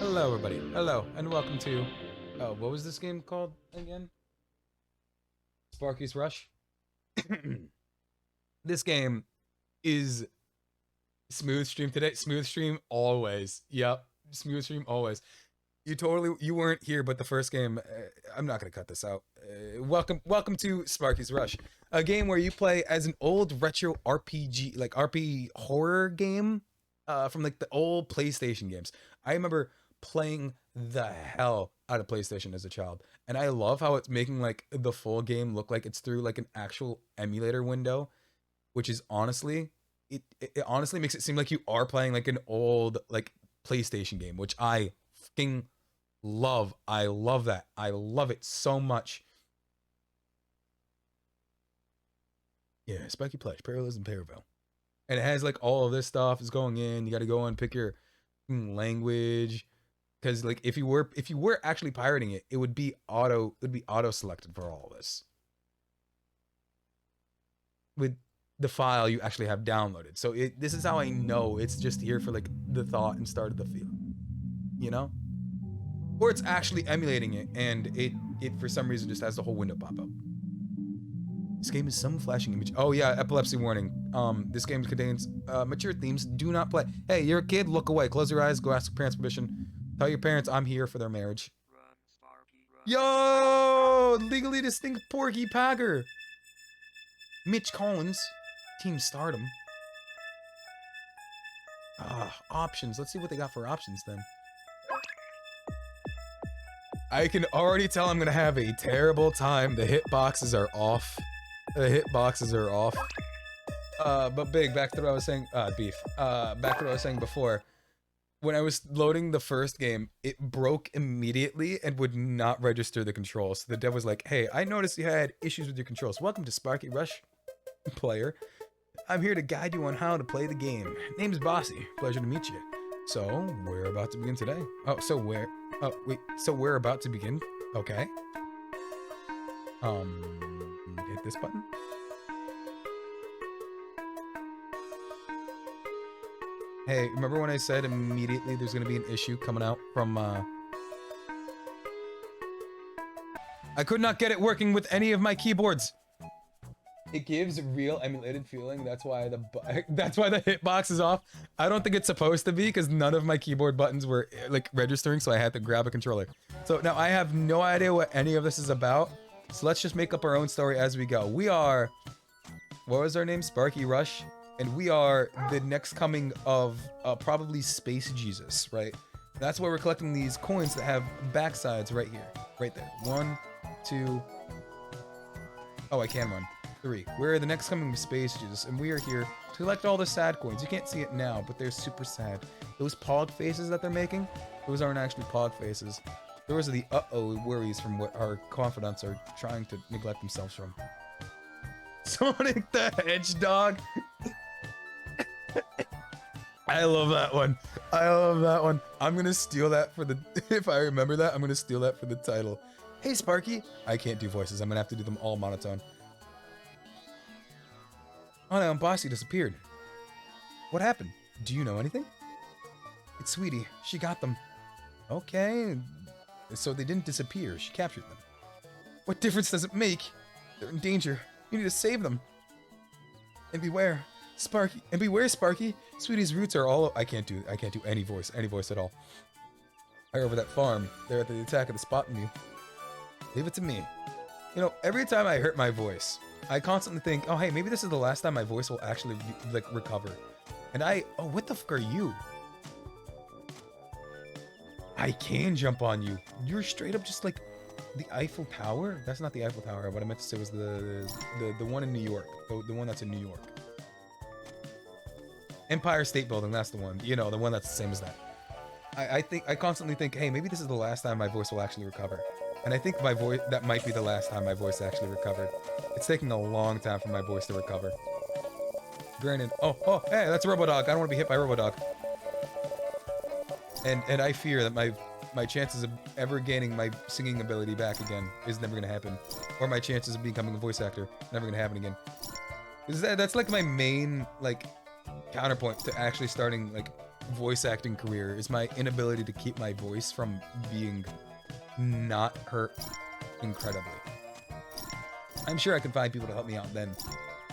Hello, everybody. Hello, and welcome to. What was this game called again? Sparky's Rush. This game is smooth stream today. Smooth stream always. Yep, smooth stream always. You weren't here, but the first game. I'm not gonna cut this out. Welcome to Sparky's Rush, a game where you play as an old retro RPG, like RP horror game, from like the old PlayStation games. I remember playing the hell out of PlayStation as a child, and I love how it's making like the full game look like it's through like an actual emulator window, which is honestly it honestly makes it seem like you are playing like an old like PlayStation game, which I fucking love. I love that. I love it so much. Yeah, Sparky Pledge, Parallelism Parallel. And it has like all of this stuff is going in. You got to go and pick your language. Because like if you were actually pirating it, it would be auto selected for all of this with the file you actually have downloaded. So this is how I know it's just here for like the thought and start of the feel, you know, or it's actually emulating it and it for some reason just has the whole window pop up. This game is some flashing image. Oh yeah, epilepsy warning. This game contains mature themes. Do not play. Hey, you're a kid. Look away. Close your eyes. Go ask your parents permission. Tell your parents I'm here for their marriage. Run, Sparky, run. Yo! Legally distinct Porky Pagger. Mitch Collins. Team Stardom. Options. Let's see what they got for options then. I can already tell I'm gonna have a terrible time. The hitboxes are off. The hitboxes are off. But big, back to what I was saying, beef. Back to what I was saying before. When I was loading the first game, it broke immediately and would not register the controls. So the dev was like, hey, I noticed you had issues with your controls. Welcome to Sparky Rush, player. I'm here to guide you on how to play the game. Name's Bossy. Pleasure to meet you. So, we're about to begin today. So we're about to begin? Okay. Hit this button. Hey, remember when I said immediately there's gonna be an issue coming out from, I could not get it working with any of my keyboards. It gives a real emulated feeling. That's why the hitbox is off. I don't think it's supposed to be because none of my keyboard buttons were like registering, so I had to grab a controller. So now I have no idea what any of this is about. So let's just make up our own story as we go. We are, what was our name? Sparky Rush. And we are the next coming of probably Space Jesus, right? That's why we're collecting these coins that have backsides right here. Right there. 1, 2. Oh, I can run. 3. We're the next coming of Space Jesus, and we are here to collect all the sad coins. You can't see it now, but they're super sad. Those pog faces that they're making, those aren't actually pog faces. Those are the uh-oh worries from what our confidants are trying to neglect themselves from. Sonic the Hedgehog! I love that one. I love that one. I'm gonna steal that for the, if I remember that, I'm gonna steal that for the title. Hey Sparky. I can't do voices. I'm gonna have to do them all monotone. Oh no, Bossy disappeared. What happened? Do you know anything? It's Sweetie. She got them. Okay. So they didn't disappear. She captured them. What difference does it make? They're in danger. You need to save them. And beware. Sparky, and beware, Sparky. Sweetie's roots are all. I can't do any voice at all. They're over that farm. They're at the attack of the spot in you. Leave it to me. You know, every time I hurt my voice, I constantly think, oh hey, maybe this is the last time my voice will actually like recover. And oh, what the fuck are you? I can jump on you. You're straight up just like the Eiffel Tower. That's not the Eiffel Tower. What I meant to say was the one in New York. The one that's in New York. Empire State Building, that's the one. You know, the one that's the same as that. I constantly think, hey, maybe this is the last time my voice will actually recover. And I think that might be the last time my voice actually recovered. It's taking a long time for my voice to recover. Granted, oh, hey, that's Robodog. I don't want to be hit by Robodog. And I fear that my chances of ever gaining my singing ability back again is never gonna happen. Or my chances of becoming a voice actor, never gonna happen again. That's like my main, like, counterpoint to actually starting like voice acting career is my inability to keep my voice from being not hurt incredibly. I'm sure I can find people to help me out then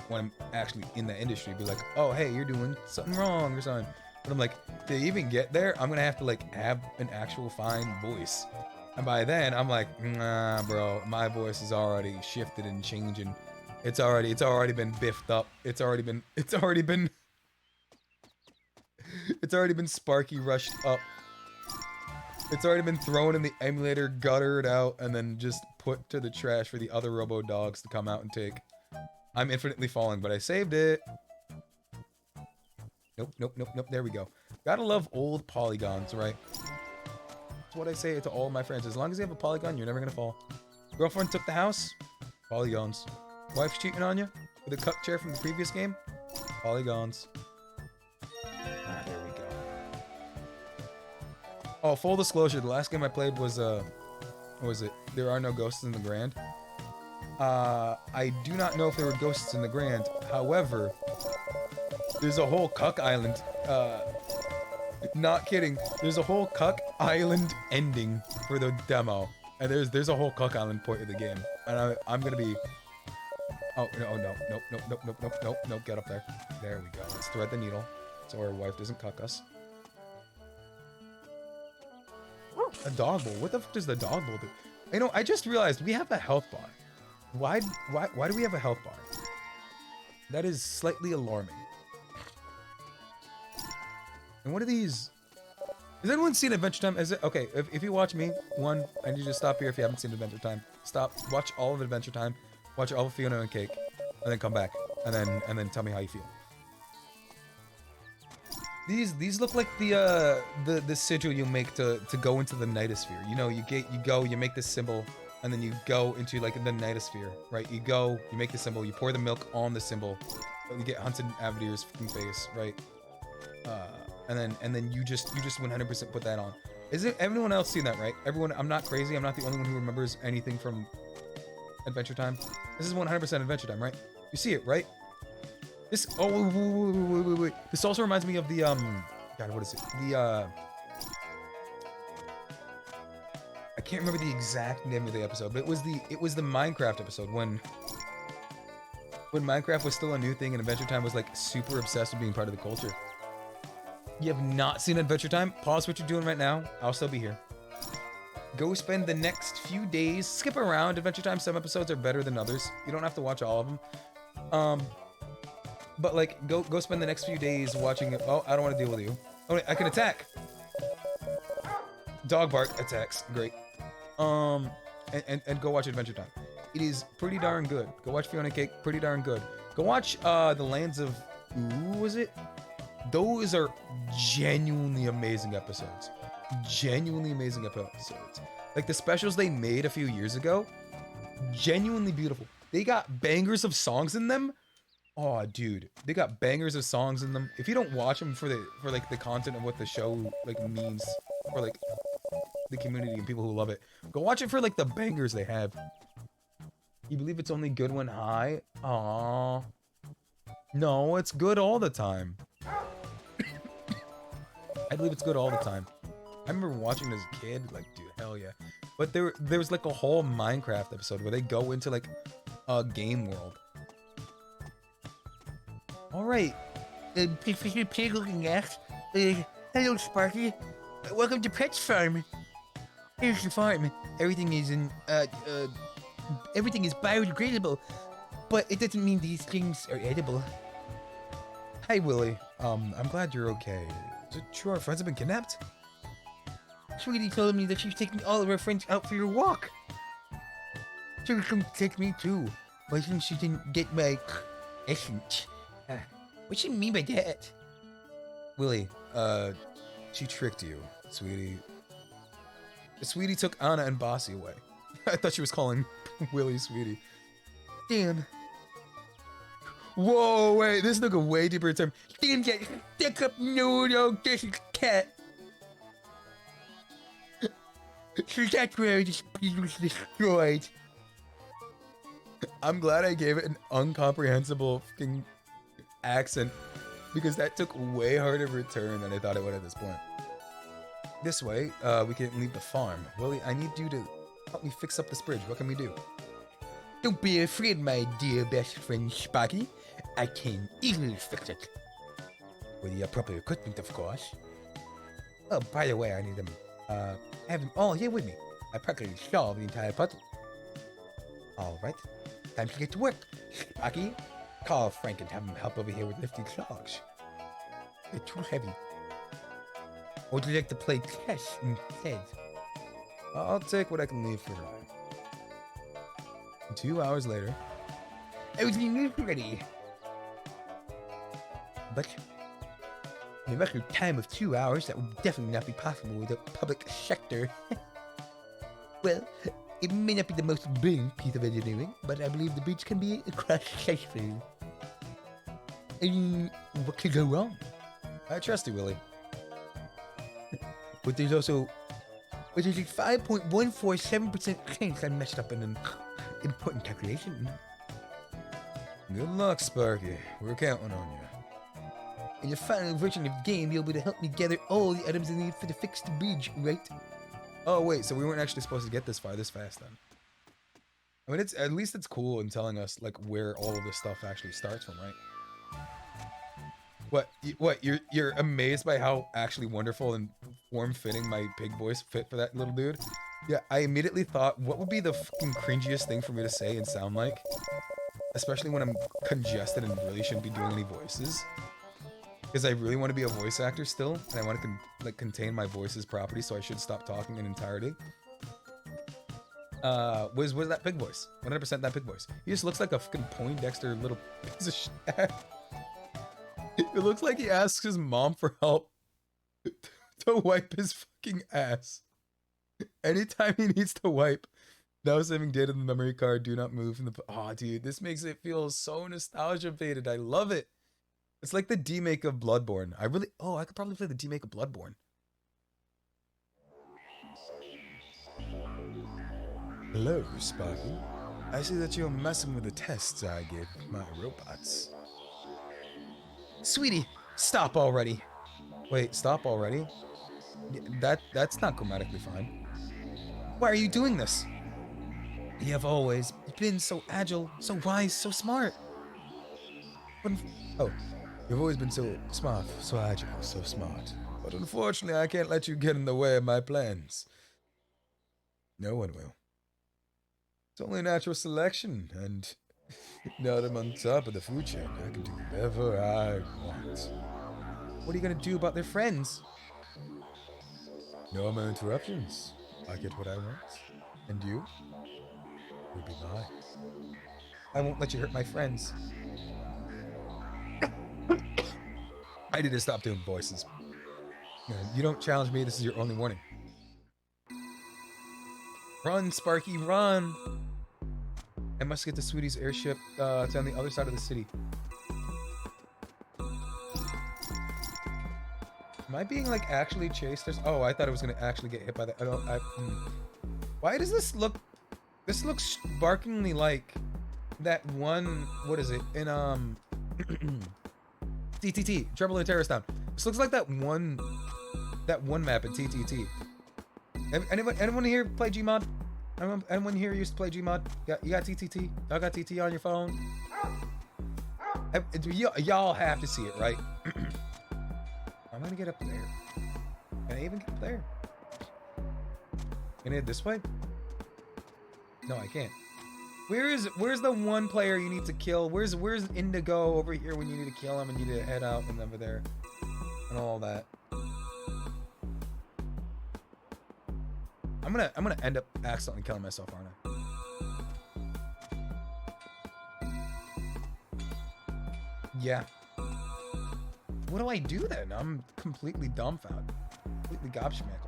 when I'm actually in the industry. Be like, oh, hey, you're doing something wrong or something. But I'm like, to even get there, I'm gonna have to like have an actual fine voice. And by then, I'm like, nah, bro, my voice is already shifted and changing. It's already been biffed up. It's already been Sparky rushed up. It's already been thrown in the emulator, guttered out, and then just put to the trash for the other Robo Dogs to come out and take. I'm infinitely falling, but I saved it. Nope. There we go. Gotta love old polygons, right? That's what I say to all my friends. As long as you have a polygon, you're never gonna fall. Girlfriend took the house? Polygons. Wife's cheating on you? With a cup chair from the previous game? Polygons. Ah, there we go. Oh, full disclosure, the last game I played was, what was it? There Are No Ghosts in the Grand. I do not know if there were ghosts in the Grand. However, there's a whole Cuck Island, not kidding. There's a whole Cuck Island ending for the demo. And there's a whole Cuck Island point of the game. And I'm gonna be... Oh, nope, get up there. There we go. Let's thread the needle so our wife doesn't cuck us. A dog bowl? What the fuck does the dog bowl do? You know, I just realized we have a health bar. Why do we have a health bar? That is slightly alarming. And what are these? Has anyone seen Adventure Time? Is it okay? If you watch me, one, I need you to stop here if you haven't seen Adventure Time. Stop. Watch all of Adventure Time. Watch all of Fiona and Cake, and then come back, and then tell me how you feel. These look like the sigil you make to go into the Nightosphere. You know, you make this symbol, and then you go into like the Nightosphere, right? You make the symbol, you pour the milk on the symbol, you get Hunted Avadir's fucking face, right? And then you just 100% put that on. Isn't everyone else seen that, right? Everyone, I'm not crazy. I'm not the only one who remembers anything from Adventure Time. This is 100% Adventure Time, right? You see it, right? This, oh, wait. This also reminds me of the, God, what is it? The, I can't remember the exact name of the episode, but it was the Minecraft episode when Minecraft was still a new thing and Adventure Time was like super obsessed with being part of the culture. You have not seen Adventure Time? Pause what you're doing right now. I'll still be here. Go spend the next few days, skip around Adventure Time. Some episodes are better than others. You don't have to watch all of them. But like, go spend the next few days watching it. Oh, I don't want to deal with you. Oh, wait, I can attack. Dog bark attacks. Great. And go watch Adventure Time. It is pretty darn good. Go watch Fiona Cake. Pretty darn good. Go watch the Lands of Ooh, was it? Those are genuinely amazing episodes. Genuinely amazing episodes. Like the specials they made a few years ago, genuinely beautiful. They got bangers of songs in them. Oh, dude, they got bangers of songs in them. If you don't watch them for like the content of what the show like means for like the community and people who love it, go watch it for like the bangers they have. You believe it's only good when high? Aww. No, it's good all the time. I believe it's good all the time. I remember watching it as a kid, like, dude, hell yeah. But there was like a whole Minecraft episode where they go into like a game world. All right. Pig looking ass. Hello, Sparky. Welcome to Pet's Farm. Here's the farm. Everything is everything is biodegradable, but it doesn't mean these things are edible. Hi, Willie. I'm glad you're okay. Is it true our friends have been kidnapped? Sweetie told me that she's taking all of her friends out for your walk. She would come take me too. Why didn't she didn't get my essence? What you mean by that? Willie, she tricked you, sweetie. Sweetie took Anna and Bossy away. I thought she was calling Willie Sweetie. Damn. Whoa, wait, this took a way deeper term. Damn that stick up noodle, this is cat. So that's where the speed was destroyed. I'm glad I gave it an uncomprehensible fucking accent. because that took way harder of a turn than I thought it would at this point. This way, we can leave the farm. Willie, I need you to help me fix up this bridge. What can we do? Don't be afraid, my dear best friend Sparky. I can easily fix it. With the proper equipment, of course. Oh, by the way, I need them. I have them all here with me. I practically solved the entire puzzle. Alright, time to get to work. Sparky, call Frank and have him help over here with lifting logs. They're too heavy. Or would you like to play chess instead? I'll take what I can leave for now. 2 hours later, everything is ready. But in a record time of 2 hours, that would definitely not be possible with a public sector. Well, it may not be the most brilliant piece of engineering, but I believe the bridge can be crossed safely. What could go wrong? I trust you, Willie. But there's also a 5.147% chance I messed up in an important calculation. Good luck, Sparky. We're counting on you. In the final version of the game, you'll be able to help me gather all the items I need for the fixed bridge, right? Oh wait, so we weren't actually supposed to get this far this fast then. I mean, at least it's cool in telling us like where all of this stuff actually starts from, right? What? You're amazed by how actually wonderful and form-fitting my pig voice fit for that little dude? Yeah, I immediately thought, what would be the fucking cringiest thing for me to say and sound like? Especially when I'm congested and really shouldn't be doing any voices. Because I really want to be a voice actor still, and I want to contain my voice's property, so I should stop talking in entirety. Was that pig voice? 100% that pig voice. He just looks like a fucking Poindexter little piece of shit. It looks like he asks his mom for help to wipe his fucking ass. Anytime he needs to wipe. Now saving data in the memory card. Do not move from the... Oh, dude, this makes it feel so nostalgia-baited. I love it. It's like the demake of Bloodborne. I could probably play the demake of Bloodborne. Hello, Sparky. I see that you're messing with the tests I gave my robots. Sweetie, stop already. Wait, stop already? That's not grammatically fine. Why are you doing this? You have always been so agile, so wise, so smart. Oh, you've always been so smart, so agile, so smart. But unfortunately, I can't let you get in the way of my plans. No one will. It's only natural selection, and now that I'm on top of the food chain, I can do whatever I want. What are you gonna do about their friends? No more interruptions. I get what I want. And you? You'll be mine. I won't let you hurt my friends. I need to stop doing voices. You don't challenge me, this is your only warning. Run, Sparky, run! I must get to Sweetie's airship. It's on the other side of the city. Am I being like actually chased? Oh, I thought I was gonna actually get hit by that. Why does this look? This looks sparkingly like that one. What is it in TTT Trouble in Terrorist Town? This looks like that one map in TTT. Anyone here play Gmod? Anyone here used to play Gmod? You got TTT? Y'all got TT on your phone? Y'all have to see it, right? I'm gonna get up there. Can I even get up there? Can I head this way? No, I can't. Where's the one player you need to kill? Where's Indigo over here when you need to kill him and you need to head out and over there and all that? I'm gonna end up accidentally killing myself, aren't I? Yeah. What do I do then? I'm completely dumbfounded. Completely gobsmacked.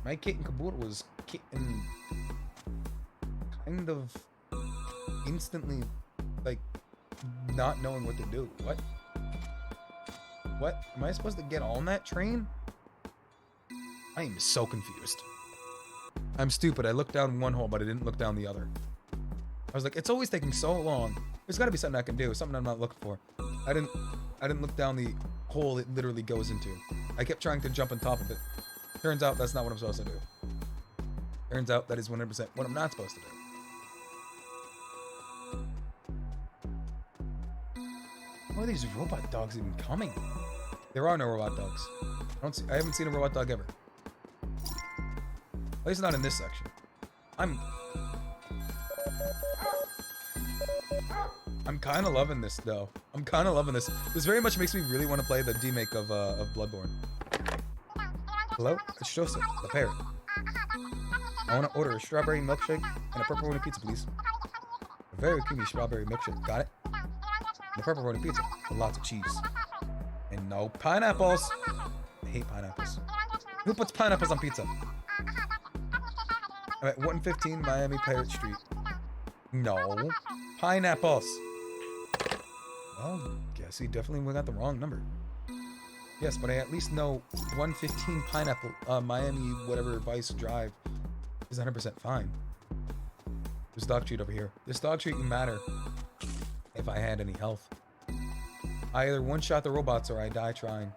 My kit and caboodle was kitten kind of instantly like not knowing what to do. What? Am I supposed to get on that train? I am so confused. I'm stupid. I looked down one hole, but I didn't look down the other. I was like, it's always taking so long. There's got to be something I can do. Something I'm not looking for. I didn't look down the hole it literally goes into. I kept trying to jump on top of it. Turns out that's not what I'm supposed to do. Turns out that is 100% what I'm not supposed to do. Why are these robot dogs even coming? There are no robot dogs. I haven't seen a robot dog ever. At least not in this section. I'm kind of loving this though. I'm kind of loving this. This very much makes me really want to play the remake of Bloodborne. Hello? It's Joseph, the parrot. I want to order a strawberry milkshake and a pepperoni pizza, please. A very creamy strawberry milkshake. Got it? And a pepperoni pizza with lots of cheese. And no pineapples. I hate pineapples. Who puts pineapples on pizza? I'm at 115 Miami Pirate Street. No. Pineapples. Well, guess he definitely got the wrong number. Yes, but I at least know 115 Pineapple, Miami, whatever, Vice Drive is 100% fine. There's dog treat over here. This dog treat would matter if I had any health. I either one-shot the robots or I die trying.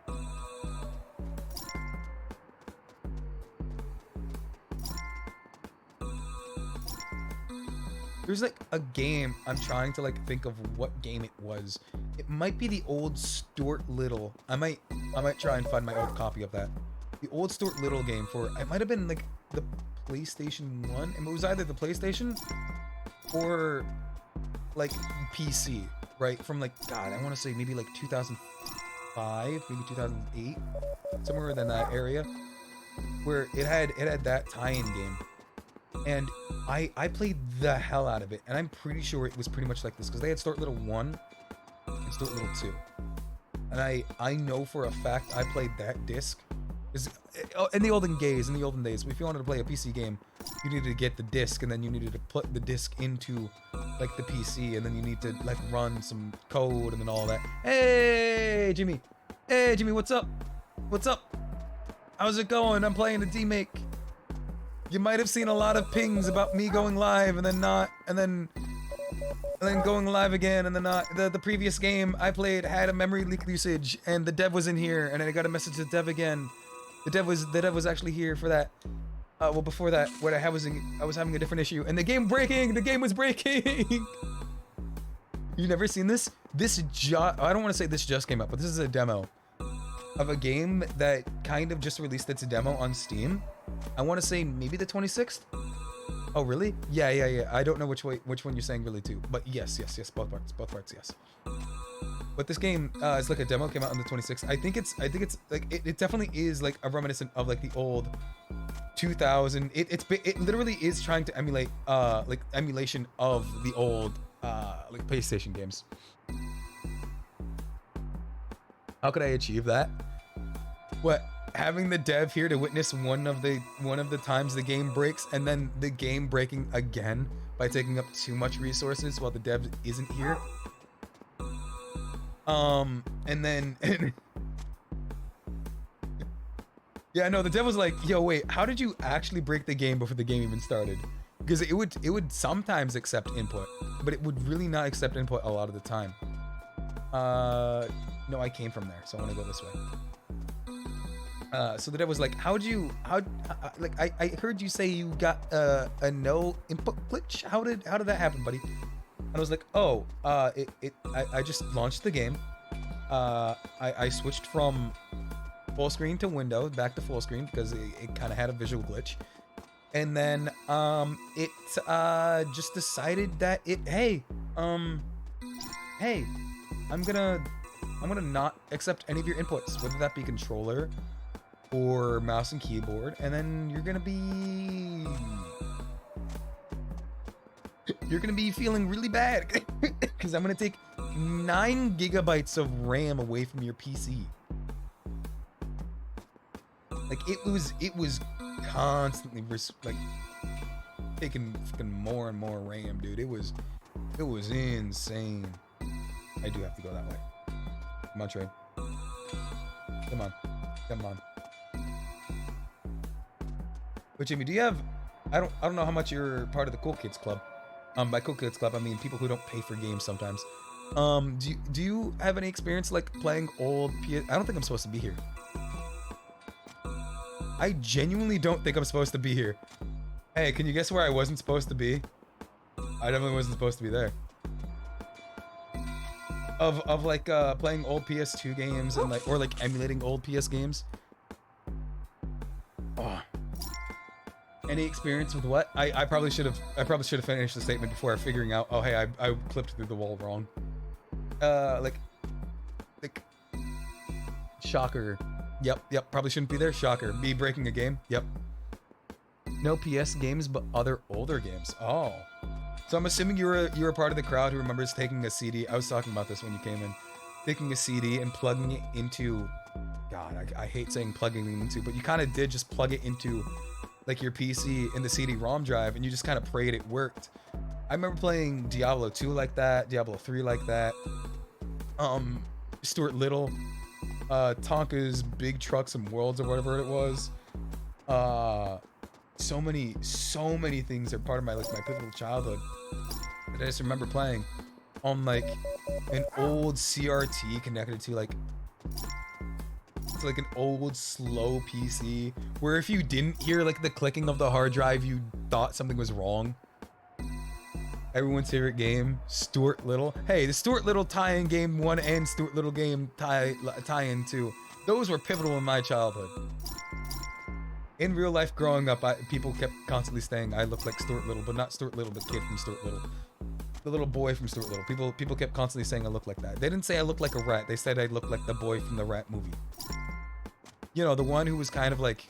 There's like a game, I'm trying to like think of what game it was. It might be the old Stuart Little. I might try and find my old copy of that. The old Stuart Little game for, it might have been like the PlayStation 1. And it was either the PlayStation or like PC, right? From like, God, I want to say maybe like 2005, maybe 2008, somewhere in that area, where it had that tie-in game. And I played the hell out of it, and I'm pretty sure it was pretty much like this, because they had Stuart Little 1 and Stuart Little 2. And I know for a fact I played that disc. In the olden days, if you wanted to play a PC game, you needed to get the disc, and then you needed to put the disc into like the PC, and then you need to like run some code and then all that. Hey Jimmy, what's up? How's it going? I'm playing the remake. You might have seen a lot of pings about me going live and then not, and then going live again and then not. The previous game I played had a memory leak usage, and the dev was in here, and then I got a message to the dev again. The dev was actually here for that. Well, before that, what I was having a different issue, and the game was breaking. You've never seen this? I don't want to say this just came up, but this is a demo of a game that kind of just released its demo on Steam. I want to say maybe the 26th. Oh, really? Yeah. I don't know which one you're saying really too, but yes, both parts, yes. But this game is like a demo, came out on the 26th. I think it's like it definitely is like a reminiscent of like the old 2000. It literally is trying to emulate like emulation of the old like PlayStation games. How could I achieve that? What? Having the dev here to witness one of the times the game breaks, and then the game breaking again by taking up too much resources while the dev isn't here. And then yeah, no, the dev was like, yo, wait, how did you actually break the game before the game even started? Because it would sometimes accept input, but it would really not accept input a lot of the time. No, I came from there, so I want to go this way. So the dev was like, like I heard you say you got a no input glitch. How did that happen, buddy? And I was like, oh, I just launched the game. I switched from full screen to window back to full screen because it kind of had a visual glitch. And then it just decided that hey, I'm gonna not accept any of your inputs, whether that be controller or mouse and keyboard, and then you're gonna be feeling really bad because I'm gonna take 9 gigabytes of RAM away from your PC. Like it was constantly like taking fucking more and more RAM, dude. It was insane. I do have to go that way. Come on, train. Come on. But Jimmy, do you have I don't know how much you're part of the cool kids club. By cool kids club, I mean people who don't pay for games sometimes. Do you have any experience like playing old PS? I don't think I'm supposed to be here. I genuinely don't think I'm supposed to be here. Hey, can you guess where I wasn't supposed to be? I definitely wasn't supposed to be there. Of like playing old PS2 games and like or like emulating old PS games. Oh. Any experience with what? I probably should have finished the statement before figuring out, oh hey, I clipped through the wall wrong. Like shocker. Yep, probably shouldn't be there. Shocker. Me breaking a game. Yep. No PS games, but other older games. Oh. So I'm assuming you're a part of the crowd who remembers taking a CD. I was talking about this when you came in. Taking a CD and plugging it into... God, I hate saying plugging it into, but you kind of did just plug it into like your PC in the CD-ROM drive, and you just kind of prayed it worked. I remember playing Diablo 2 like that, Diablo 3 like that. Stuart Little, Tonka's Big Trucks and Worlds or whatever it was. So many things are part of my pivotal childhood that I just remember playing on like an old CRT connected to like it's like an old slow PC where if you didn't hear like the clicking of the hard drive, you thought something was wrong. Everyone's favorite game, Stuart Little. Hey, the Stuart Little tie-in game 1 and Stuart Little game tie-in 2. Those were pivotal in my childhood. In real life growing up, people kept constantly saying I look like Stuart Little, but not Stuart Little, the kid from Stuart Little. The little boy from Stuart Little. People kept constantly saying I look like that. They didn't say I look like a rat. They said I look like the boy from the Rat movie. You know, the one who was kind of like...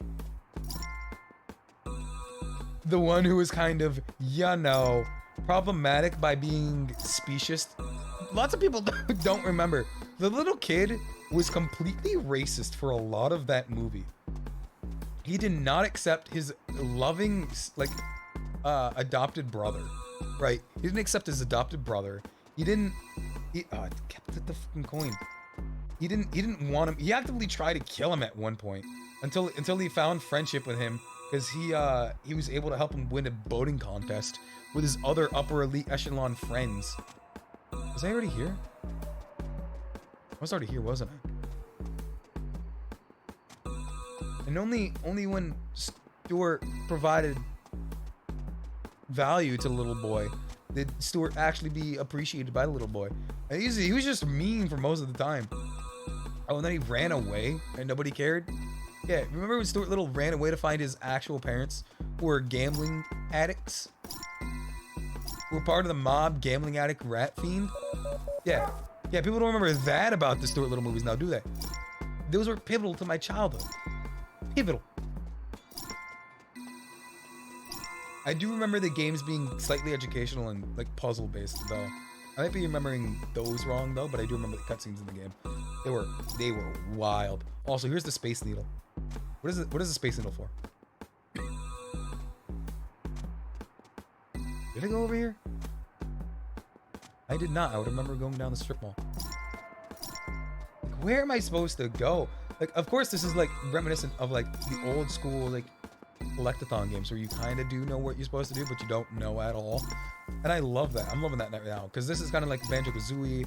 The one who was kind of, you know, problematic by being specious. Lots of people don't remember. The little kid was completely racist for a lot of that movie. He did not accept his loving, like, adopted brother, right? He didn't accept his adopted brother. He didn't, kept the fucking coin. He didn't want him. He actively tried to kill him at one point until he found friendship with him because he was able to help him win a boating contest with his other upper elite echelon friends. Was I already here? I was already here, wasn't I? And only when Stuart provided value to the little boy did Stuart actually be appreciated by the little boy. And he was just mean for most of the time. Oh, and then he ran away and nobody cared. Yeah, remember when Stuart Little ran away to find his actual parents who were gambling addicts? Who were part of the mob gambling addict rat fiend? Yeah, people don't remember that about the Stuart Little movies now, do they? Those were pivotal to my childhood. Pivotal. I do remember the games being slightly educational and like puzzle based though. I might be remembering those wrong though, but I do remember the cutscenes in the game. They were wild. Also, here's the Space Needle. What is the Space Needle for? Did I go over here? I did not. I would remember going down the strip mall. Like, where am I supposed to go? Like, of course, this is like reminiscent of like the old school like collectathon games where you kind of do know what you're supposed to do, but you don't know at all. And I love that. I'm loving that right now because this is kind of like Banjo-Kazooie.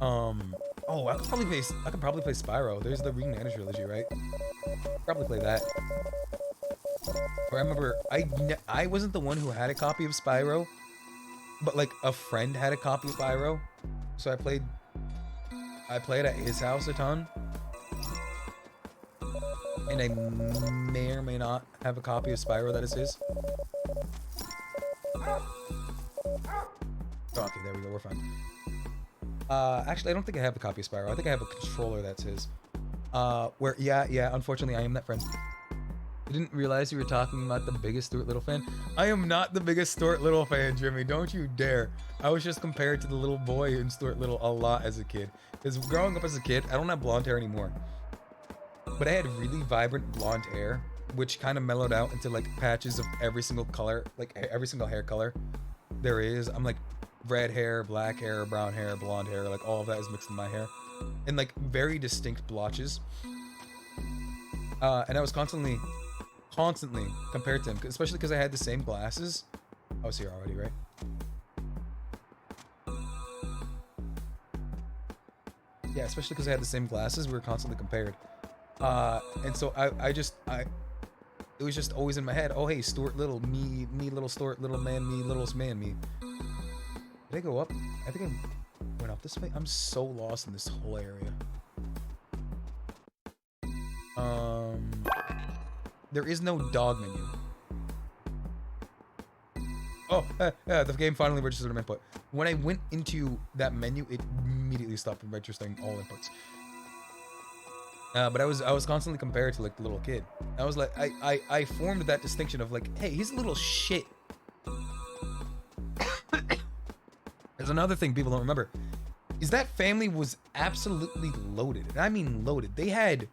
Oh, I could probably play Spyro. There's the Ring Nana trilogy, right? Probably play that. Or I remember I wasn't the one who had a copy of Spyro, but like a friend had a copy of Spyro, so I played at his house a ton. And I may or may not have a copy of Spyro that is his. Oh, okay, there we go, we're fine. Actually, I don't think I have a copy of Spyro. I think I have a controller that's his. Yeah, unfortunately, I am that friend. I didn't realize you were talking about the biggest Stuart Little fan. I am not the biggest Stuart Little fan, Jimmy. Don't you dare. I was just compared to the little boy in Stuart Little a lot as a kid. Because growing up as a kid, I don't have blonde hair anymore. But I had really vibrant blonde hair, which kind of mellowed out into like patches of every single color, like every single hair color there is. I'm like red hair, black hair, brown hair, blonde hair, like all of that is mixed in my hair. In like very distinct blotches. And I was constantly constantly compared to him, especially because I had the same glasses. I was here already, right? Yeah, especially because I had the same glasses, we were constantly compared. And so it was just always in my head, oh hey, Stuart Little, me little Stuart, little man, me, littlest man, me. Did I go up? I think I went up this way. I'm so lost in this whole area. There is no dog menu. Oh, the game finally registered an input. When I went into that menu, it immediately stopped registering all inputs. But I was constantly compared to like the little kid. I was like, I formed that distinction of like, hey, he's a little shit. There's another thing people don't remember, is that family was absolutely loaded. And I mean loaded. They had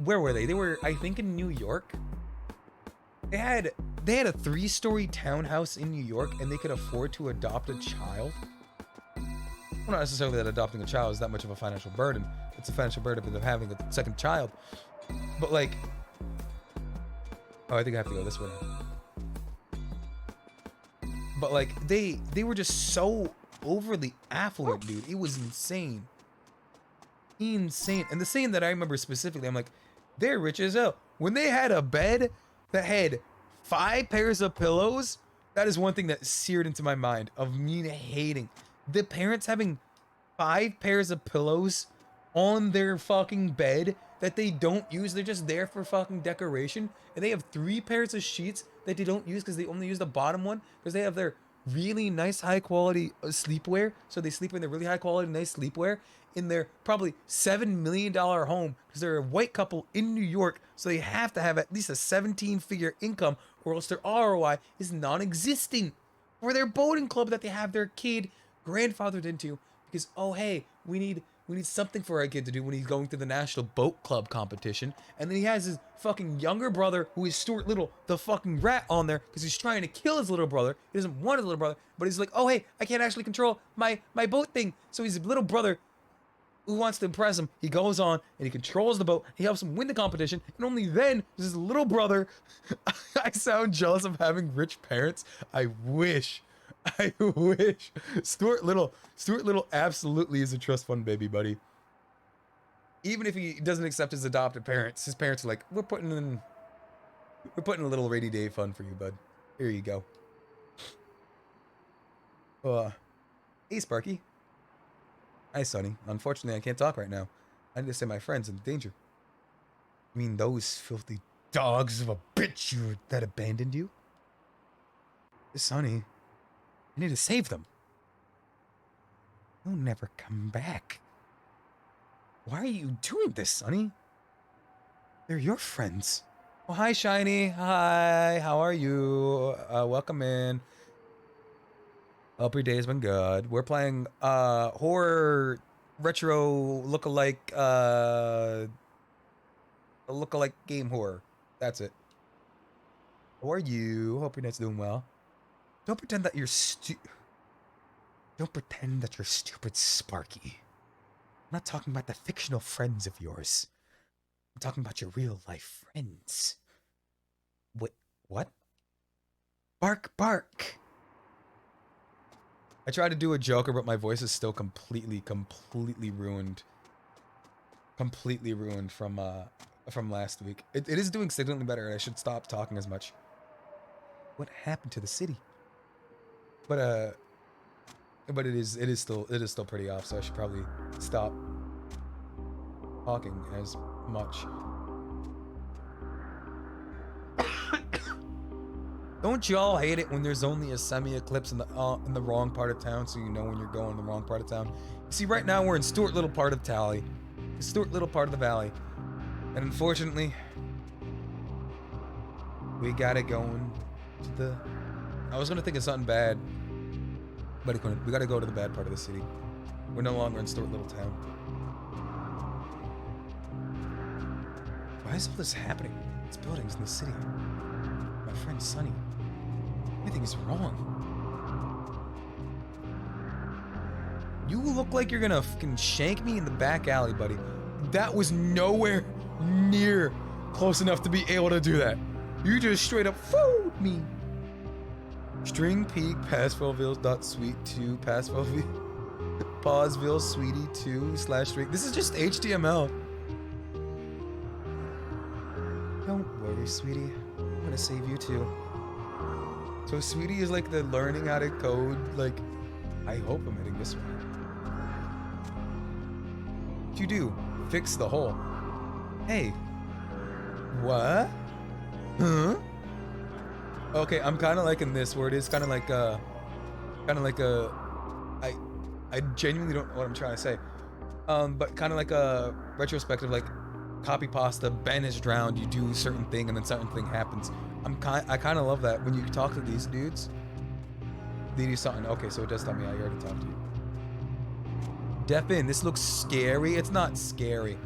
where were they? They were, I think, in New York. They had a 3-story townhouse in New York, and they could afford to adopt a child. Well, not necessarily that adopting a child is that much of a financial burden. It's a financial burden of having a second child. But like, oh, I think I have to go this way now. But like, they were just so overly affluent, dude. It was insane. Insane. And the scene that I remember specifically, I'm like, they're rich as hell. When they had a bed that had 5 pairs of pillows, that is one thing that seared into my mind of me hating. The parents having 5 pairs of pillows on their fucking bed that they don't use. They're just there for fucking decoration. And they have 3 pairs of sheets that they don't use because they only use the bottom one because they have their really nice high quality sleepwear. So they sleep in their really high quality nice sleepwear in their probably $7 million home because they're a white couple in New York. So they have to have at least a 17-figure income or else their ROI is non-existent for their boating club that they have their kid grandfathered into because, oh hey, we need something for our kid to do when he's going to the National Boat Club competition. And then he has his fucking younger brother, who is Stuart Little, the fucking rat, on there because he's trying to kill his little brother. He doesn't want his little brother, but he's like, oh hey, I can't actually control my boat thing. So he's a little brother who wants to impress him. He goes on and he controls the boat. He helps him win the competition. And only then does his little brother. I sound jealous of having rich parents. I wish. Stuart Little absolutely is a trust fund baby, buddy. Even if he doesn't accept his adopted parents, his parents are like, we're putting a little rainy day fund for you, bud. Here you go. Hey Sparky. Hi Sonny. Unfortunately, I can't talk right now. I need to say my friend's in danger. I mean, those filthy dogs of a bitch that abandoned you? Sonny, I need to save them. They'll never come back. Why are you doing this, Sonny? They're your friends. Oh, hi, Shiny. Hi, how are you? Welcome in. Hope your day has been good. We're playing horror retro lookalike game horror. That's it. How are you? Hope your night's doing well. Don't pretend that you're stupid, Sparky. I'm not talking about the fictional friends of yours. I'm talking about your real life friends. Wait, what? Bark, bark. I tried to do a Joker, but my voice is still completely ruined. Completely ruined from last week. It is doing significantly better, and I should stop talking as much. What happened to the city? But it is still pretty off, so I should probably stop talking as much. Don't y'all hate it when there's only a semi-eclipse in the wrong part of town, so you know when you're going in the wrong part of town? You see, right now we're in Stuart Little part of Tally, Stuart Little part of the valley, and unfortunately, we got it going to the. I was gonna think of something bad, but it couldn't. We gotta go to the bad part of the city. We're no longer in Stuart Little town. Why is all this happening? It's buildings in the city. My friend Sonny. Anything is wrong. You look like you're gonna fucking shank me in the back alley, buddy. That was nowhere near close enough to be able to do that. You just straight up fooled me. String peak passfillville dot sweet 2 passfillville pauseville sweetie 2 slash string. This is just HTML. Don't worry, sweetie. I'm gonna save you too. So sweetie is like the learning how to code. Like, I hope I'm hitting this one. What you do? Fix the hole. Hey. What? Huh? Okay, I'm kind of liking this where it is kind of like a, I genuinely don't know what I'm trying to say. But kind of like a retrospective, like copy pasta. Ben is drowned. You do a certain thing, and then certain thing happens. I kind of love that when you talk to these dudes. They do something. Okay, so it does tell me I already talked to you. Deaf in. This looks scary. It's not scary.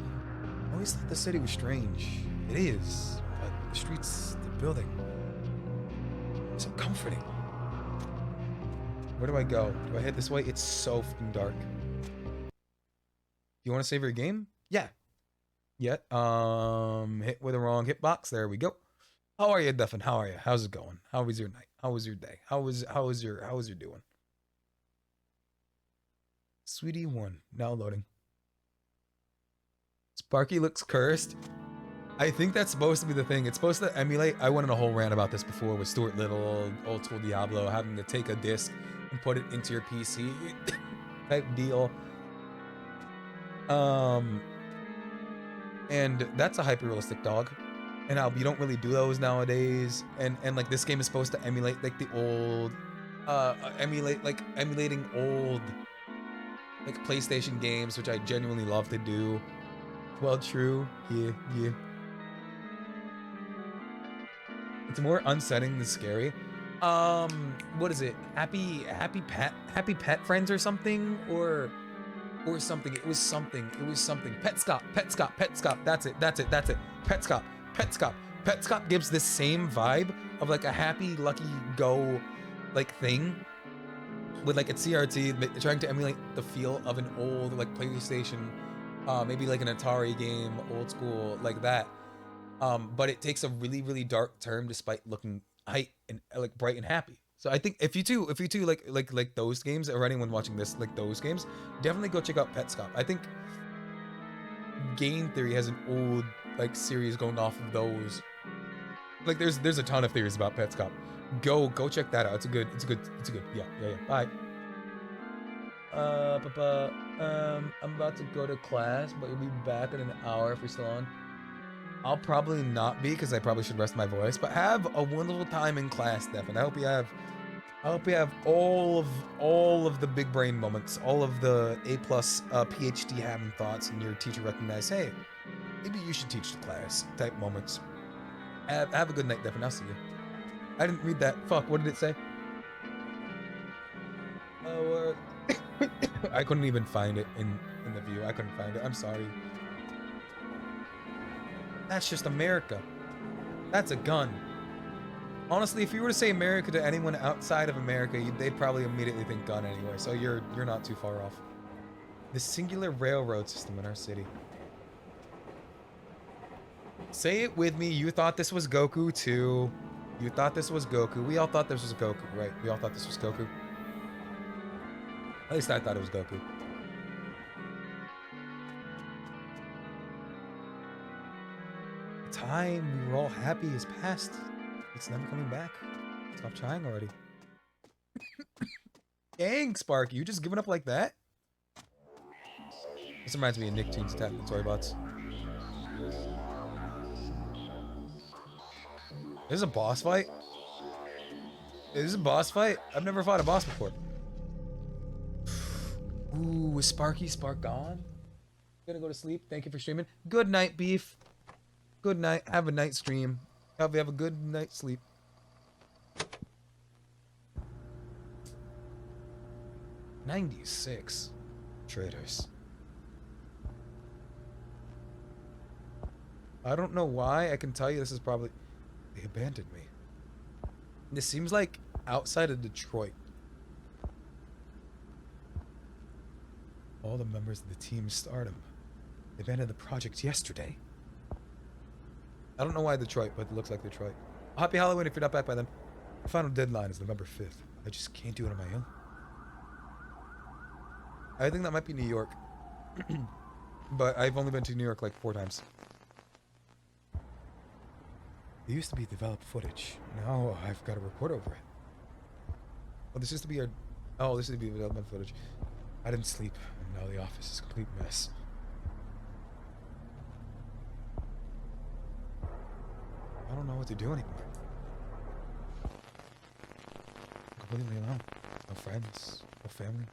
I always thought the city was strange. It is, but the streets, the building, so comforting. Where do I go? Do I head this way? It's so fucking dark. You want to save your game? Yeah. Hit with the wrong hitbox. There we go. How are you, Duffin? How are you? How's it going? How was your night? How was your day? How was your doing? Sweetie 1, now loading. Sparky looks cursed. I think that's supposed to be the thing. It's supposed to emulate. I went on a whole rant about this before with Stuart Little, old school Diablo, having to take a disc and put it into your PC type deal. And that's a hyper-realistic dog. And how you don't really do those nowadays. And like this game is supposed to emulate like the old, emulating old like PlayStation games, which I genuinely love to do. Well, true. Yeah. It's more unsettling than scary. What is it? Happy pet friends or something, or something. It was something. Petscop. That's it. Petscop gives this same vibe of like a happy, lucky go like thing with like a CRT, trying to emulate the feel of an old like PlayStation, maybe like an Atari game, old school like that. But it takes a really, really dark turn despite looking and like bright and happy. So I think if you two like those games, or anyone watching this like those games, definitely go check out Petscop. I think Game Theory has an old like series going off of those. Like there's a ton of theories about Petscop. Go check that out. It's a good. Yeah. Bye. I'm about to go to class, but you'll be back in an hour if you're still on. I'll probably not be, because I probably should rest my voice, but have a wonderful time in class, Steph, I hope you have all of the big brain moments, all of the A+ PhD having thoughts, and your teacher recognize, hey, maybe you should teach the class type moments. Have a good night, Steph, and I'll see you. I didn't read that. Fuck, what did it say? Oh, I couldn't even find it in the view. I couldn't find it. I'm sorry. That's just America. That's a gun. Honestly, if you were to say America to anyone outside of America, they'd probably immediately think gun anyway. So you're not too far off. The singular railroad system in our city. Say it with me. You thought this was Goku too. You thought this was Goku. We all thought this was Goku, right? We all thought this was Goku. At least I thought it was Goku. The time we were all happy is past. It's never coming back. Stop trying already. Dang, Sparky, you just giving up like that? This reminds me of Nicktoons Attack the Toy Bots. This is a boss fight? Is this a boss fight? I've never fought a boss before. Ooh, is Spark gone? Gonna go to sleep. Thank you for streaming. Good night, Beef. Good night. Have a night stream. Have a good night's sleep. $96. Traitors. I don't know why. I can tell you this is probably... They abandoned me. This seems like outside of Detroit. All the members of the team Stardom. They abandoned the project yesterday. I don't know why Detroit, but it looks like Detroit. Happy Halloween if you're not back by then. The final deadline is November 5th. I just can't do it on my own. I think that might be New York. But I've only been to New York like 4 times. It used to be developed footage. Now I've got to report over it. Oh, this used to be our... Oh, this used to be development footage. I didn't sleep, and now the office is a complete mess. I don't know what to do anymore. I'm completely alone. No friends, no family,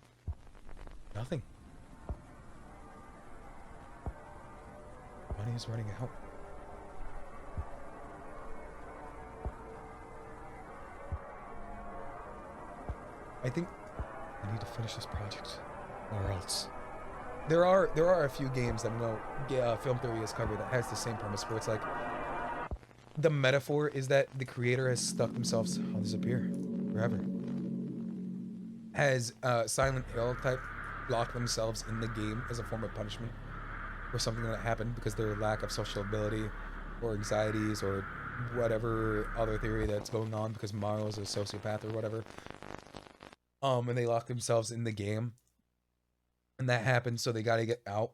nothing. Money is running out. I think I need to finish this project, or else. There are a few games that I know Film Theory has covered that has the same premise where it's like the metaphor is that the creator has stuck themselves on disappear forever. Has Silent Hill type locked themselves in the game as a form of punishment for something that happened because their lack of social ability or anxieties or whatever other theory that's going on because Mario's a sociopath or whatever. And they lock themselves in the game. And that happens, so they gotta get out.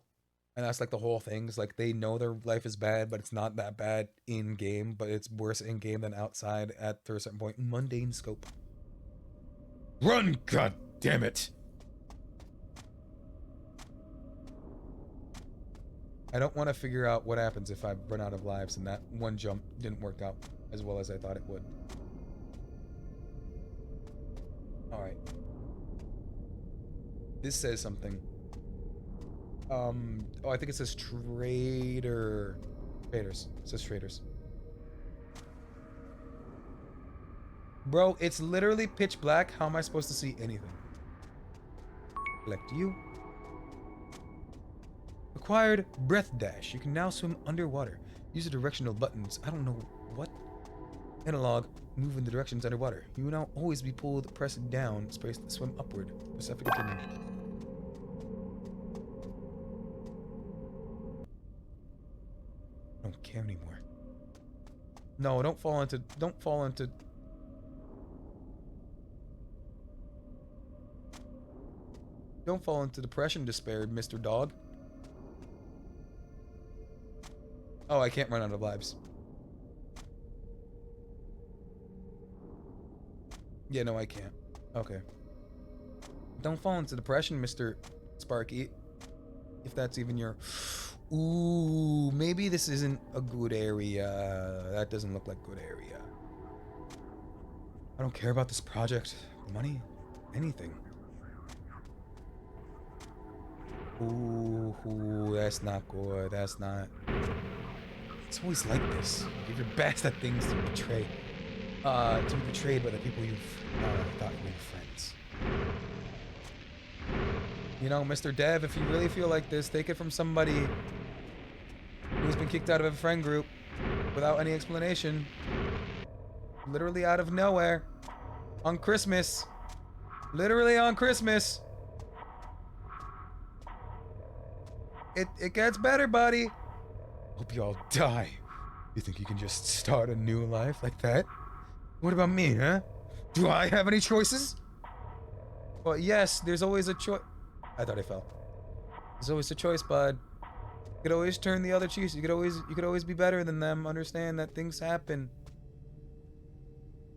And that's like the whole thing. It's like they know their life is bad, but it's not that bad in game, but it's worse in game than outside at a certain point. Mundane scope. Run, god damn it! I don't want to figure out what happens if I run out of lives and that one jump didn't work out as well as I thought it would. Alright. This says something. Oh, I think it says trader. Traders. It says traders. Bro, it's literally pitch black. How am I supposed to see anything? Select you. Acquired breath dash. You can now swim underwater. Use the directional buttons. I don't know what. Analog. Move in the directions underwater. You will now always be pulled, press down, space to swim upward. Pacific continue. I don't care anymore. No, don't fall into depression, despair, Mr. Dog. Oh, I can't run out of lives. Yeah, no, I can't. Okay. Don't fall into depression, Mr. Sparky. If that's even your... Ooh, maybe this isn't a good area. That doesn't look like a good area. I don't care about this project. Money? Anything. Ooh, that's not good. That's not... It's always like this. You give your best at things to betray. To be betrayed by the people you've thought were your friends. You know, Mr. Dev, if you really feel like this, take it from somebody who's been kicked out of a friend group without any explanation. Literally out of nowhere. On Christmas. Literally on Christmas. It gets better, buddy. Hope you all die. You think you can just start a new life like that? What about me, huh? Do I have any choices? Well, yes, there's always a choice. I thought I fell. There's always a choice, bud. You could always turn the other cheek. You could always be better than them. Understand that things happen.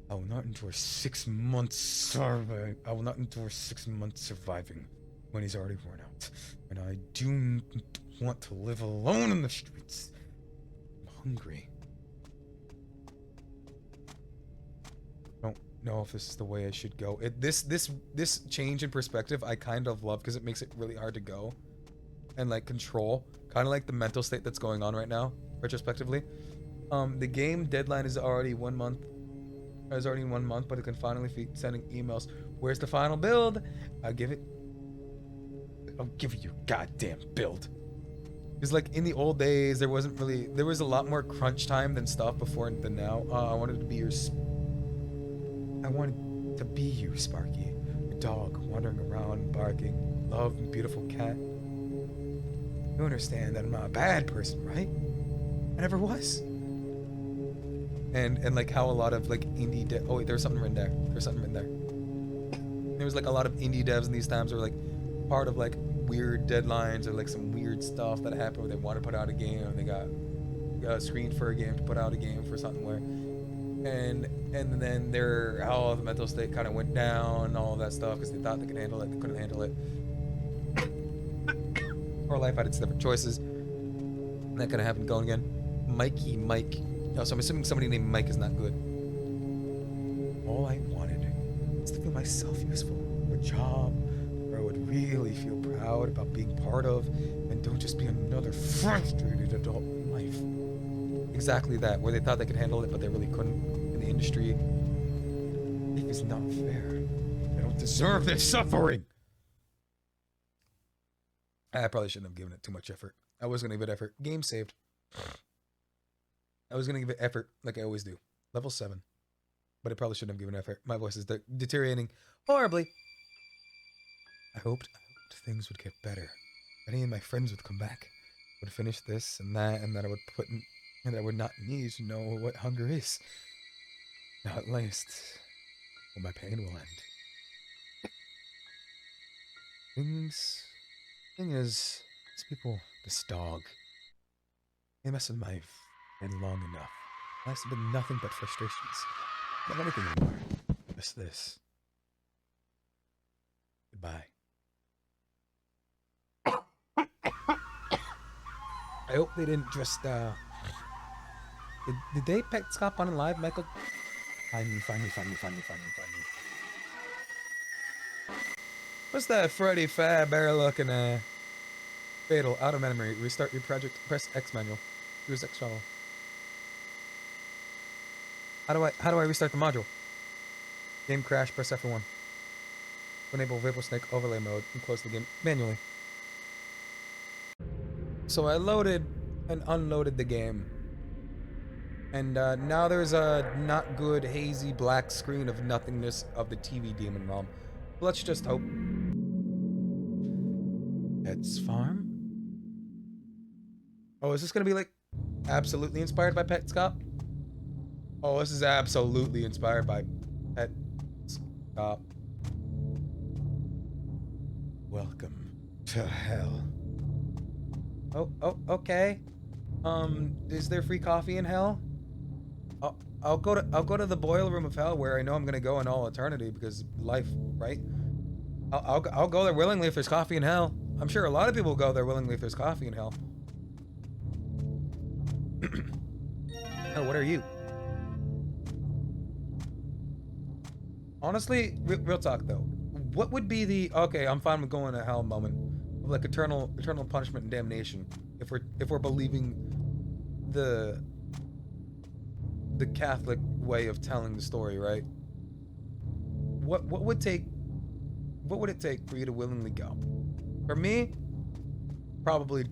I will not endure 6 months surviving. I will not endure 6 months surviving when he's already worn out. And I do want to live alone in the streets. I'm hungry. Don't know if this is the way I should go. This change in perspective I kind of love because it makes it really hard to go and like control. Kind of like the mental state that's going on right now, retrospectively. The game deadline is already 1 month. It's already 1 month, but it can finally be sending emails. Where's the final build? I'll give you goddamn build. Because like in the old days, there was a lot more crunch time than stuff before than now. I wanted to be you, Sparky. Your dog wandering around, barking. Love, beautiful cat. You understand that I'm not a bad person, right? I never was. and like how a lot of like indie oh wait, there's something written there. There's something written there. There was like a lot of indie devs in these times were like part of like weird deadlines or like some weird stuff that happened where they want to put out a game and they got screened for a game to put out a game for something where and then their how the mental state kind of went down, all of that stuff because they thought they could handle it, they couldn't handle it, or life had its different choices. And that kind of happened going again. Mike. Oh, so I'm assuming somebody named Mike is not good. All I wanted was to feel myself useful, a job where I would really feel proud about being part of, and don't just be another frustrated adult in life. Exactly that, where they thought they could handle it, but they really couldn't in the industry. Life is not fair. I don't deserve this suffering. I probably shouldn't have given it too much effort. I was going to give it effort. Game saved. I was going to give it effort like I always do. Level 7. But I probably shouldn't have given effort. My voice is deteriorating horribly. I hoped things would get better. Any of my friends would come back. Would finish this and that I would put in, and I would not need to know what hunger is. Now at last, well, my pain will end. Thing is, these people, this dog, they messed with my head long enough. Life's been nothing but frustrations. Not anything anymore. Just this. Goodbye. I hope they didn't just, did they pet Scott on live, Michael? Find me. What's that Freddy Fazbear looking at? Fatal, out of memory. Restart your project. Press X manual. Use X travel. How do I restart the module? Game crash. Press F1. Enable Vapor Snake overlay mode and close the game manually. So I loaded and unloaded the game, and now there's a not good hazy black screen of nothingness of the TV demon realm. Let's just hope. Pets Farm? Oh, is this gonna be like absolutely inspired by Pet Scop? Oh, this is absolutely inspired by Pet Scop. Welcome to hell. Oh, okay. Is there free coffee in hell? I'll go to the boiler room of hell where I know I'm gonna go in all eternity because life, right? I'll go there willingly if there's coffee in hell. I'm sure a lot of people go there willingly if there's coffee in hell. Oh, what are you? Honestly, real talk though, what would be the okay? I'm fine with going to hell moment of like eternal punishment and damnation if we're believing the Catholic way of telling the story, right? What would it take for you to willingly go? For me, probably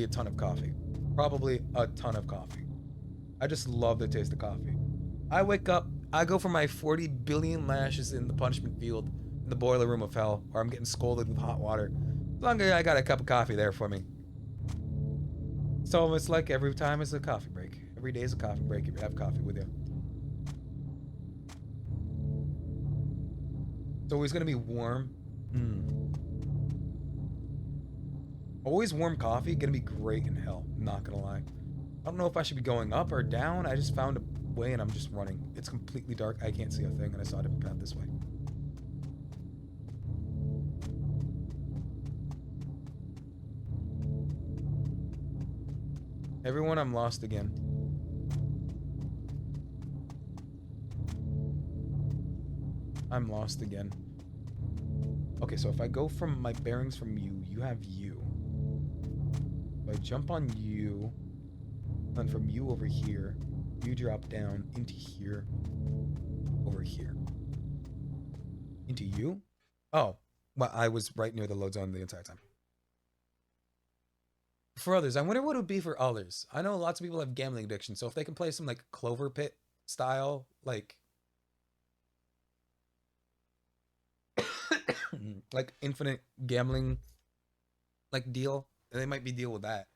a ton of coffee. Probably a ton of coffee. I just love the taste of coffee. I wake up, I go for my 40 billion lashes in the punishment field in the boiler room of hell, where I'm getting scolded with hot water. As long as I got a cup of coffee there for me. So it's like every time is a coffee break. Every day is a coffee break if you have coffee with you. It's always gonna be warm. Always warm coffee, gonna be great in hell, not gonna lie. I don't know if I should be going up or down. I just found a way and I'm just running. It's completely dark. I can't see a thing and I saw a different path this way. Everyone, I'm lost again. I'm lost again. Okay, so if I go from my bearings from you, you have you. If I jump on you, and from you over here, you drop down into here, over here. Into you? Oh, well, I was right near the load zone the entire time. For others, I wonder what it would be for others. I know lots of people have gambling addiction, so if they can play some like Clover Pit style, like like infinite gambling like deal, they might be deal with that.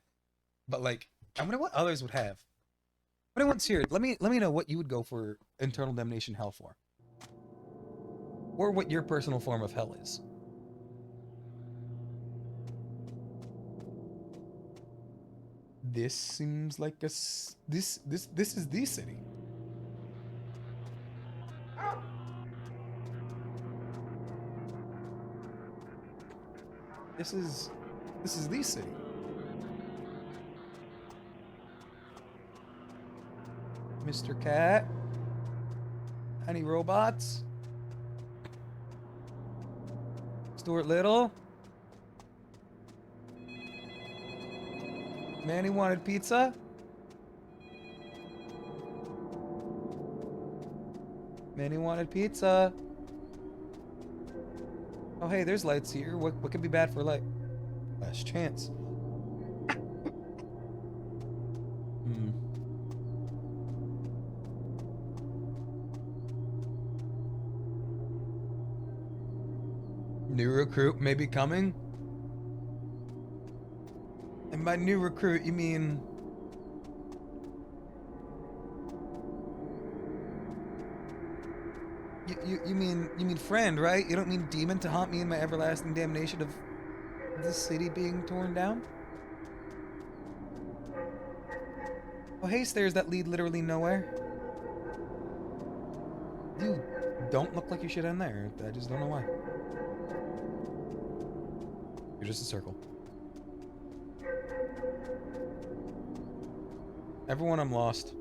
But like, I wonder what others would have. anyone's here, let me know what you would go for Internal Damnation Hell for. Or what your personal form of hell is. This seems like a this is the city. This is the city. Mr. Cat. Any robots? Stuart Little. Manny wanted pizza. Manny wanted pizza. Oh hey, there's lights here. What could be bad for light? Last chance. New recruit may be coming. And by new recruit, you mean... You mean friend, right? You don't mean demon to haunt me in my everlasting damnation of this city being torn down? Oh, hey, stairs that lead literally nowhere. You don't look like you should end there. I just don't know why. You're just a circle. Everyone, I'm lost.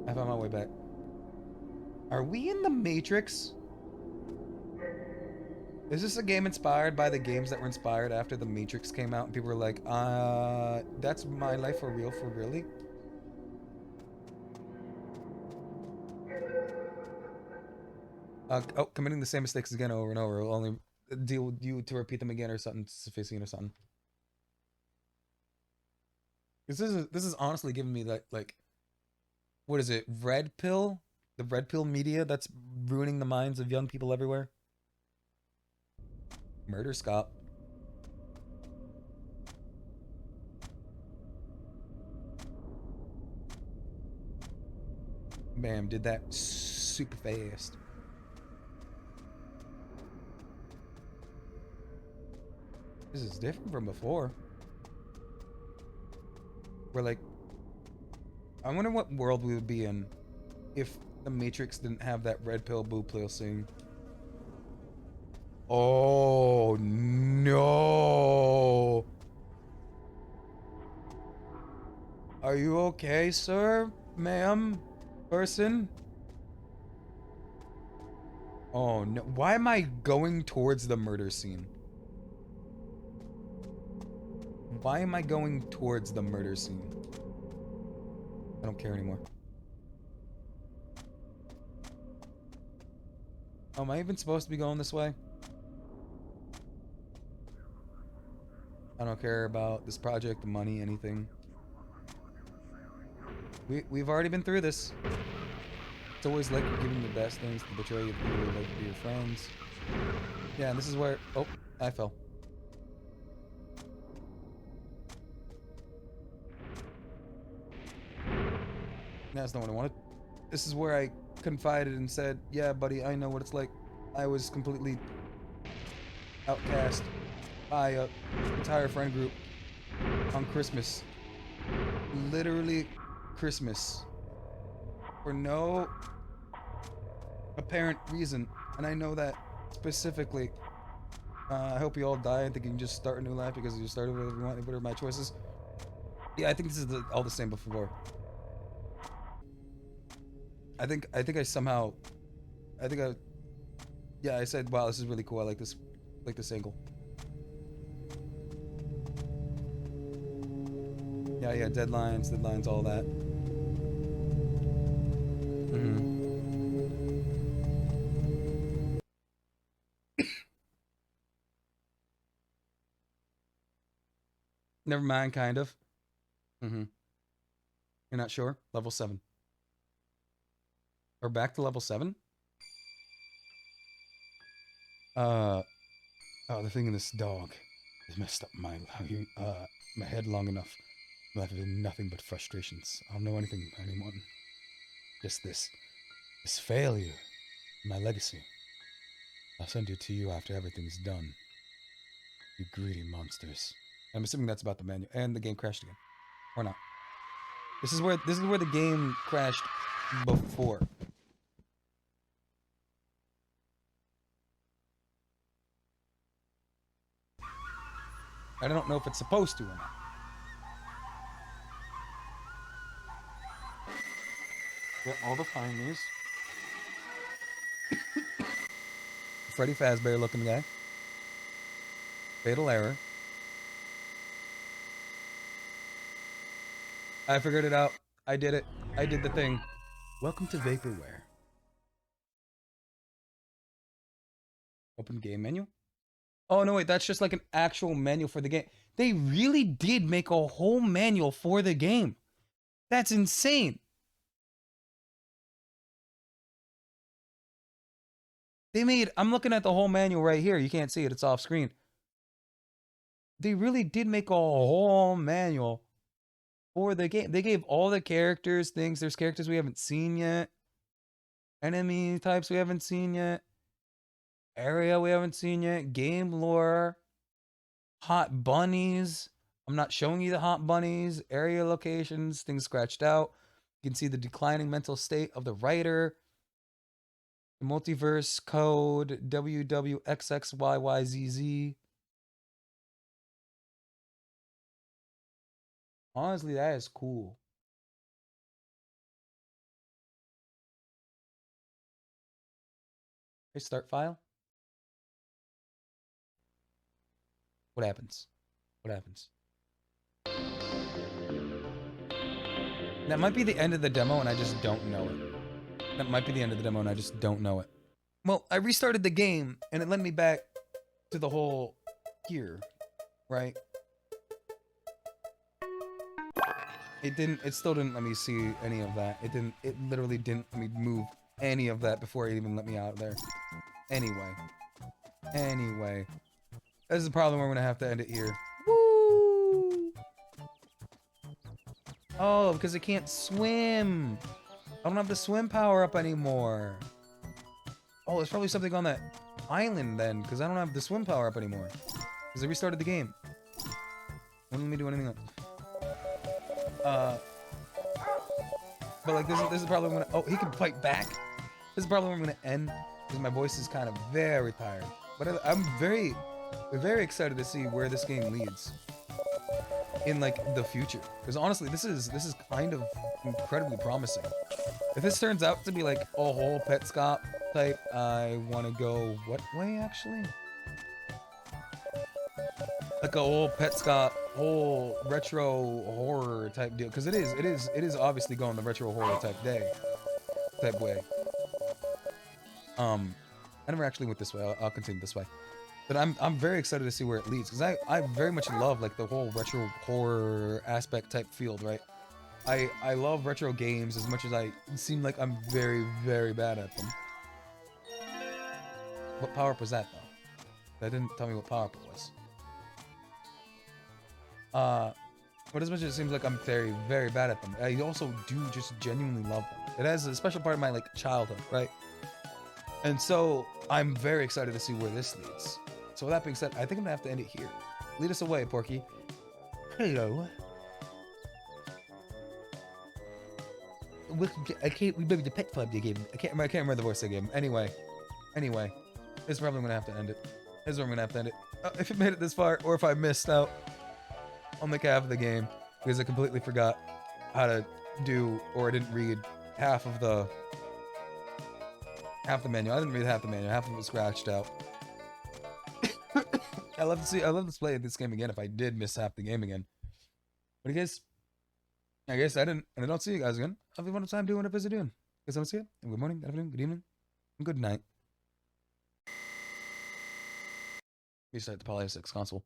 I found my way back. Are we in the Matrix? Is this a game inspired by the games that were inspired after the Matrix came out and people were like, that's my life for real, for really? Oh, committing the same mistakes again over and over will only deal with you to repeat them again or something sufficient or something. This is honestly giving me that, like, what is it, red pill? The red pill media that's ruining the minds of young people everywhere? Murder Scott. Bam, did that super fast. This is different from before. We're like, I wonder what world we would be in if the Matrix didn't have that red pill blue pill scene. Oh no. Are you okay, sir? Ma'am? Person? Oh no. Why am I going towards the murder scene? Why am I going towards the murder scene? I don't care anymore. Oh, am I even supposed to be going this way? I don't care about this project, the money, anything. We've already been through this. It's always like you're giving the best things to betray you, people who like to be your friends. Yeah, and this is where... Oh, I fell. That's not what I wanted. This is where I confided and said, yeah, buddy, I know what it's like. I was completely outcast by an entire friend group on Christmas. Literally Christmas. For no apparent reason. And I know that specifically. I hope you all die. I think you can just start a new life because you started whatever you want, whatever my choices. Yeah, I think this is all the same before. I think I somehow, yeah, I said, wow, this is really cool. I like this angle. Yeah, deadlines, all that. Never mind, kind of. You're not sure? Level 7. We're back to level 7? Oh, the thing in this dog has messed up my head long enough. Life has been nothing but frustrations. I don't know anything about anyone. Just this failure, my legacy. I'll send it to you after everything's done. You greedy monsters. I'm assuming that's about the menu, and the game crashed again, or not. This is where the game crashed before. I don't know if it's supposed to or not. Get all the findings. Freddy Fazbear looking guy. Fatal error. I figured it out. I did it. I did the thing. Welcome to Vaporware. Open game menu. Oh, no, wait. That's just like an actual manual for the game. They really did make a whole manual for the game. That's insane. They made... I'm looking at the whole manual right here. You can't see it. It's off screen. They really did make a whole manual for the game. They gave all the characters things. There's characters we haven't seen yet. Enemy types we haven't seen yet. Area we haven't seen yet. Game lore. Hot bunnies. I'm not showing you the hot bunnies. Area locations. Things scratched out. You can see the declining mental state of the writer. Multiverse code. WWXXYYZZ. Honestly, that is cool. Hey, start file. What happens? What happens? That might be the end of the demo and I just don't know it. That might be the end of the demo and I just don't know it. Well, I restarted the game and it led me back to the whole here, right? It still didn't let me see any of that. It literally didn't let me move any of that before it even let me out of there. Anyway. This is the problem where we're gonna have to end it here. Woo! Oh, because it can't swim. I don't have the swim power up anymore. Oh, there's probably something on that island then, because I don't have the swim power up anymore. Because I restarted the game. Wouldn't let me do anything else. But like this is probably when oh, he can fight back. This is probably when I'm gonna end because my voice is kind of very tired. But I'm very excited to see where this game leads in like the future. Because honestly, this is kind of incredibly promising. If this turns out to be like a whole Petscop type, I want to go what way actually? Like a whole Petscop, whole retro horror type deal, because it is obviously going the retro horror type way. I never actually went this way. I'll continue this way, but I'm very excited to see where it leads, because I very much love like the whole retro horror aspect type field, right? I love retro games as much as I seem like I'm very bad at them. What power up was that though? That didn't tell me what power up it was. But as much as it seems like I'm very bad at them, I also do just genuinely love them. It has a special part of my like childhood, right? And so I'm very excited to see where this leads. So with that being said, I think I'm gonna have to end it here. Lead us away, Porky. Hello. I can't remember the pet club you gave me. I can't remember the voice I gave him. Anyway, this is probably gonna have to end it. This is where I'm gonna have to end it. If it made it this far, or if I missed out on like half of the game because I completely forgot how to do, or I didn't read half the menu. I didn't read half the menu. Half of it was scratched out. I love to play this game again if I did miss half the game again. But I guess I didn't, and I don't see you guys again. I'll have a fun time doing whatever you're doing. Guess I'll see you. Good morning, good afternoon, good evening, and good night. Restart the Poly 6 console.